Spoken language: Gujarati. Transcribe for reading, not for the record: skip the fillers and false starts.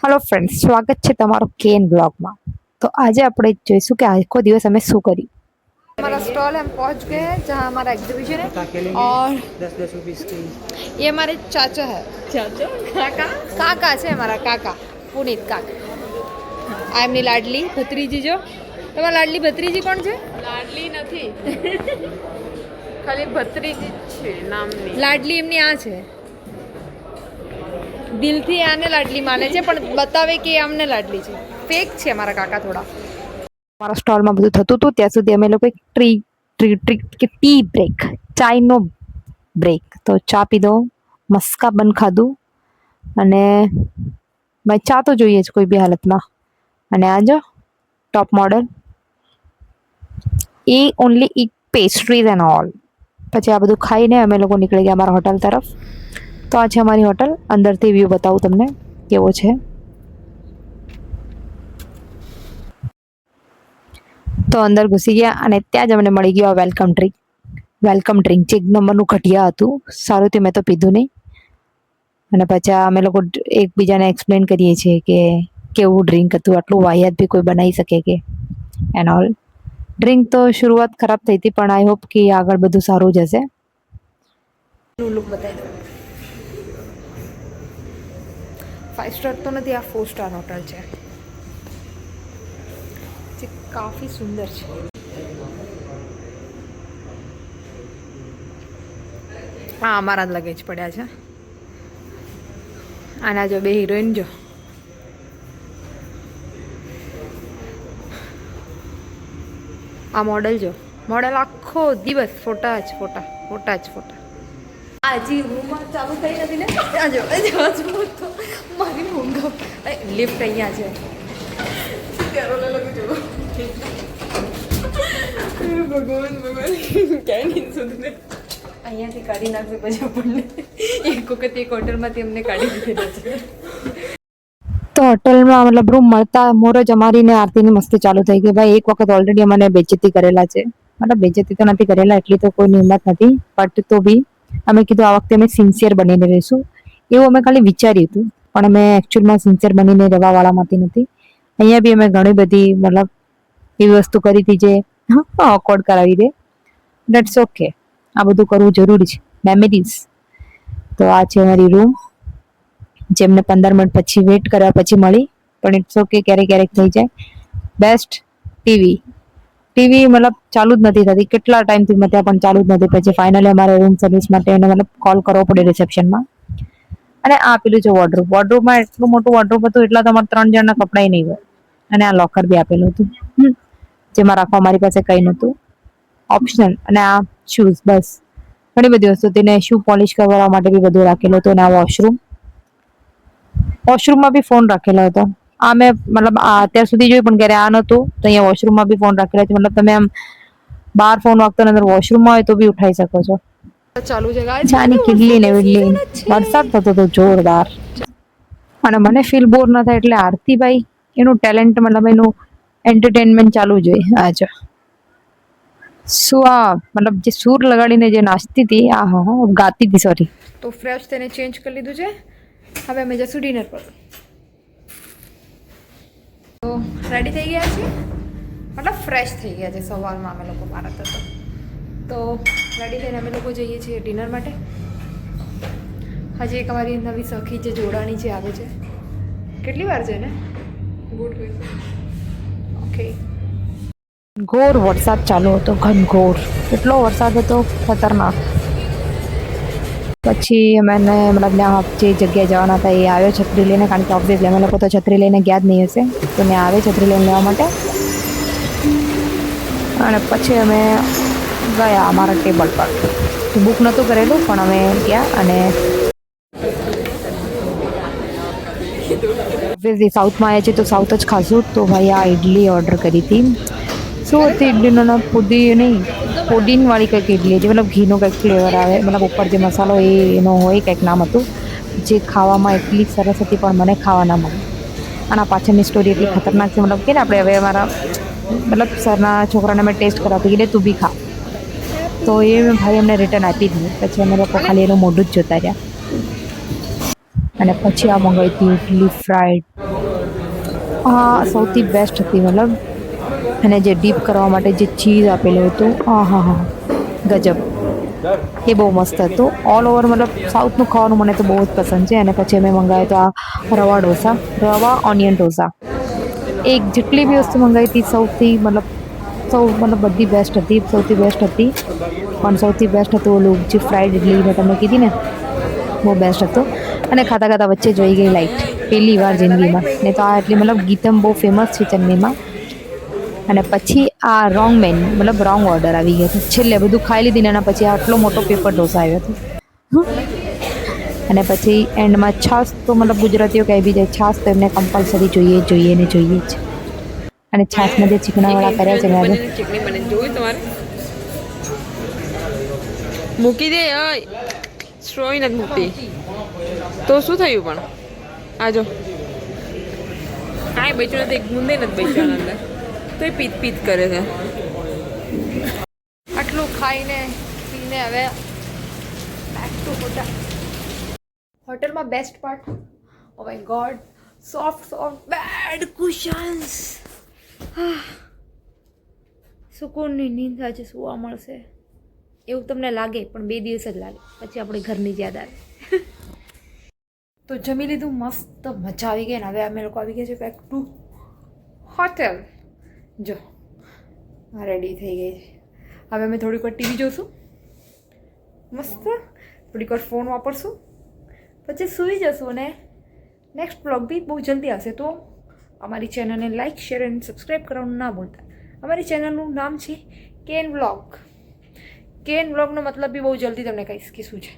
हेलो फ्रेंड्स, स्वागत है તમારો કેન બ્લોગમાં। तो आज આપણે જોઈશું કે આખો દિવસ અમે શું કર્યું। हमारा स्टॉल हम पहुंच गए हैं जहां हमारा एग्जीबिशन है और 10-10 रुपीस की। ये हमारे चाचा है। चाचा काका काका છે हमारा काका पुनीत काका। આ એમની લાડલી ભત્રીજી જો। તમારા લાડલી ભત્રીજી કોણ છે? લાડલી નથી ખાલી ભત્રીજી છે નામની। લાડલી એમની આ છે। દિલથી આને લાડલી માને છે પણ બતાવે કે આમને લાડલી છે। ફેક છે અમારા કાકા થોડા। અમારા સ્ટોલમાં બધું થતું હતું ત્યાં સુધી અમે લોકો ટી બ્રેક, ચાયનો બ્રેક, તો ચા પીધો, મસ્કા બન ખાધું અને ભાઈ ચા તો જોઈએ જ કોઈ બી હાલતમાં। અને આ જો ટોપ મોડલ એ only eat pastries and all. પછી આ બધું ખાઈને અમે લોકો નીકળી ગયા અમારા હોટલ તરફ। તો આ છે અમારી હોટલ, અંદરથી વ્યૂ બતાવું તમને કેવો છે। તો અંદર ઘૂસી ગયા અને ત્યાં જ અમને મળી ગયો વેલકમ ડ્રિંક જે એક નંબરનું ઘટિયા હતું। સારું તે મેં તો પીધું નહીં। અને પછી અમે લોકો એકબીજાને એક્સપ્લેન કરીએ છીએ કે કેવું ડ્રિંક હતું, આટલું વાહિયાત બી કોઈ બનાવી શકે કે એન્ડ ઓલ। ડ્રિંક તો શરૂઆત ખરાબ થઈ હતી પણ આઈ હોપ કે આગળ બધું સારું જ હશે। લુક બતાવી દો। 5 સ્ટાર તો નથી, આ 4 સ્ટાર હોટલ છે જે કાફી સુંદર છે। હા, અમારા જ લગેજ પડ્યા છે। આના જો બે હિરોઈન જો, આ મોડલ જો, મોડલ આખો દિવસ ફોટા જ ફોટા ફોટા જ ફોટા। હજી રૂમમાં ચાલુ થઈ નથી ને, ત્યાં જો તો મારી ઊંઘ લિફ્ટ અહીંયા છે। ભગવાન ક્યાંય નહીં સુધરે। અહીંયાથી કાઢી નાખશે પછી આપણને। એક વખત એક હોટલમાંથી અમને કાઢી દીધેલા છે। તો હોટલમાં મતલબ રૂમ મળતા મોર જ અમારીને આરતીની મસ્તી ચાલુ થઈ ગઈ। ભાઈ એક વખત ઓલરેડી અમને બેઇજ્જતી કરેલા છે, મતલબ બેઇજ્જતી તો નથી કરેલા, એટલી તો કોઈની હિંમત નથી, બટ તો બી અમે કીધું આ વખતે અમે સિન્સિયર બનીને રહીશું એવું અમે ખાલી વિચાર્યું હતું, પણ અમે એકચ્યુઅલમાં સિન્સિયર બનીને રહેવાવાળામાંથી નથી। અહીંયા બી અમે ઘણી બધી મતલબ એવી વસ્તુ કરી હતી જે ઓકવર્ડ કરાવી દે, દેટ્સ ઓકે, આ બધું કરવું જરૂરી છે, મેમરીઝ। તો આ છે અમારી રૂમ જેમને 15 મિનિટ પછી વેઇટ કર્યા પછી મળી, પણ ઇટ્સ ઓકે, ક્યારેક ક્યારેક થઈ જાય। બેસ્ટ ટીવી મતલબ ચાલુ જ નથી થતી, કેટલા ટાઈમથી મેં ત્યાં પણ ચાલુ જ નથી, પછી ફાઇનલી અમારે રૂમ સર્વિસ માટે એને મતલબ કોલ કરવો પડે રિસેપ્શનમાં। અને આ પેલું છે વોર્ડરોબમાં એટલું મોટું વોર્ડરોબ હતું એટલા તમારે 3 જણના કપડાં નહીં હોય। અને આ લોકર બી આપેલું હતું જેમાં રાખવા મારી પાસે કંઈ નહોતું, ઓપ્શનલ। અને આ શૂઝ, બસ ઘણી બધી વસ્તુ તેને શૂ પોલિશ કરવા માટે બી બધું રાખેલું હતું। અને આ વોશરૂમમાં બી ફોન રાખેલો હતો। આ મેં મતલબ અત્યાર સુધી જોયું પણ ક્યારે આ નહોતું, તો અહીંયા વોશરૂમમાં બી ફોન રાખેલો છે, મતલબ તમે આમ બહાર ફોન વાગતો અંદર વોશરૂમમાં હોય તો બી ઉઠાઈ શકો છો। ચાલુ છે ચાની કિડલી ને વિડલી, વરસાદ થતો હતો જોરદાર। અને મને ફીલ બોર ન થાય એટલે આરતીભાઈ એનું ટેલેન્ટ મતલબ એનું એન્ટરટેનમેન્ટ ચાલુ જોઈએ। આ જો શું આ મતલબ જે સૂર લગાડીને જે નાચતી હતી, આ હા ગાતી હતી, સોરી। તો ફ્રેશ તેને ચેન્જ કરી લીધું છે, હવે અમે જશું ડિનર પર। તો રેડી થઈ ગયા છીએ, મતલબ ફ્રેશ થઈ ગયા છે સવારમાં અમે લોકો, મારા તો રેડી થઈને અમે લોકો જઈએ છીએ ડિનર માટે। હજી એક અમારી નવી સખી જે જોડાણી છે આવે છે, કેટલી વાર છે ને? ઓકે। ઘોર વરસાદ ચાલુ હતો, ઘનઘોર, એટલો વરસાદ હતો ખતરનાક। પછી અમે મતલબ ત્યાં જે જગ્યાએ જવાના હતા એ આવ્યો છત્રી લઈને, કારણ કે ઓબ્વિયસલી અમે લોકો તો છત્રી લઈને ગયા જ નહીં હશે, તો ત્યાં આવે છત્રી લઈને લેવા માટે। અને પછી અમે ગયા અમારા ટેબલ પર, બુક નહોતું કરેલું પણ અમે ગયા। અને ઓબ્વિયસલી સાઉથમાં આવ્યા છીએ તો સાઉથ જ ખાશું, તો ભાઈ આ ઇડલી ઓર્ડર કરી હતી। શું હતી ઇડલીનું નામ? પુદીનવાળી કંઈક ઇડલી હતી, મતલબ ઘીનો કંઈક ફ્લેવર આવે, મતલબ ઉપર જે મસાલો એનો હોય કંઈક નામ હતું, જે ખાવામાં એટલી સરસ હતી પણ મને ખાવા ના મળી। આના પાછળની સ્ટોરી એટલી ખતરનાક છે, મતલબ કે ને આપણે હવે અમારા મતલબ સરના છોકરાને મેં ટેસ્ટ કરાવતી કે તું બી ખા, તો એ ભાઈ અમને રિટર્ન આપી દીધું। પછી અમે લોકો ખાલી એનું મોઢું જ જોતા રહ્યા। અને પછી આ મંગાવી હતી ઇડલી ફ્રાઈડ, આ સૌથી બેસ્ટ હતી મતલબ, અને જે ડીપ કરવા માટે જે ચીઝ આપેલું હતું, હા હા હા ગજબ, એ બહુ મસ્ત હતું. ઓલ ઓવર મતલબ સાઉથનું ખાવાનું મને તો બહુ જ પસંદ છે. અને પછી અમે મંગાવ્યો તો આ રવા ઢોસા, રવા ઓનિયન ઢોસા. એક જેટલી બી વસ્તુ મંગાવી હતી મતલબ બધી બેસ્ટ હતી, સૌથી બેસ્ટ હતી. પણ સૌથી બેસ્ટ હતું ઓલું જે ફ્રાઈડ ઇડલી મેં તમને કીધી ને, બહુ બેસ્ટ હતું. અને ખાતા ખાતા વચ્ચે જોઈ ગઈ લાઈટ, પહેલી વાર જિંદગીમાં. ને તો આ એટલી મતલબ ગીતમ બહુ ફેમસ છે ચેન્નઈમાં. અને પછી આ રોંગ મેન્યુ મતલબ રોંગ ઓર્ડર આવી ગયો હતો. છેલ્લે બધું ખાઈ લીધી ને એના પછી આટલો મોટો પેપર ઢોસા આવ્યો હતો. અને પછી એન્ડમાં છાશ તો મતલબ ગુજરાતીઓ કહી બી જાય, છાશ તો એમને કમ્પલસરી જોઈએ ને જોઈએ જ. અને છાશમાં જે ચીકણાવાળા કર્યા છે ને આજે, ચટણી બને જોયું તમારે મૂકી દે ઓય સ્ટ્રોઈ નથી મૂકતી તો શું થયું? પણ આજો કાંઈ બચ્યું નથી, એક ગુંદે નથી બચ્યા અંદર, તો એ પીત પીત કરે છે. આટલું ખાઈને પીને હવે બેક ટુ હોટલ. હોટલમાં best part, oh my God, soft bed cushions. સુકૂનની નીંદ આજે સુવા મળશે એવું તમને લાગે, પણ 2 દિવસ જ લાગે, પછી આપણે ઘરની જ યાદ આવે. તો જમી લીધું, મસ્ત મજા આવી ગઈ. ને હવે અમે લોકો આવી ગયા છે બેક ટુ હોટેલ. જો રેડી થઈ ગઈ છે. હવે અમે થોડીક વાર ટીવી જોઈશું, મસ્ત થોડીક વાર ફોન વાપરશું, પછી સૂઈ જશું. અને નેક્સ્ટ બ્લોગ બી બહુ જલ્દી આવશે. તો અમારી ચેનલને લાઇક, શેર એન્ડ સબસ્ક્રાઈબ કરવાનું ના ભૂલતા. અમારી ચેનલનું નામ છે કેન વ્લોગ. કેન વ્લોગનો મતલબ બી બહુ જલ્દી તમને કહીશ કે શું છે.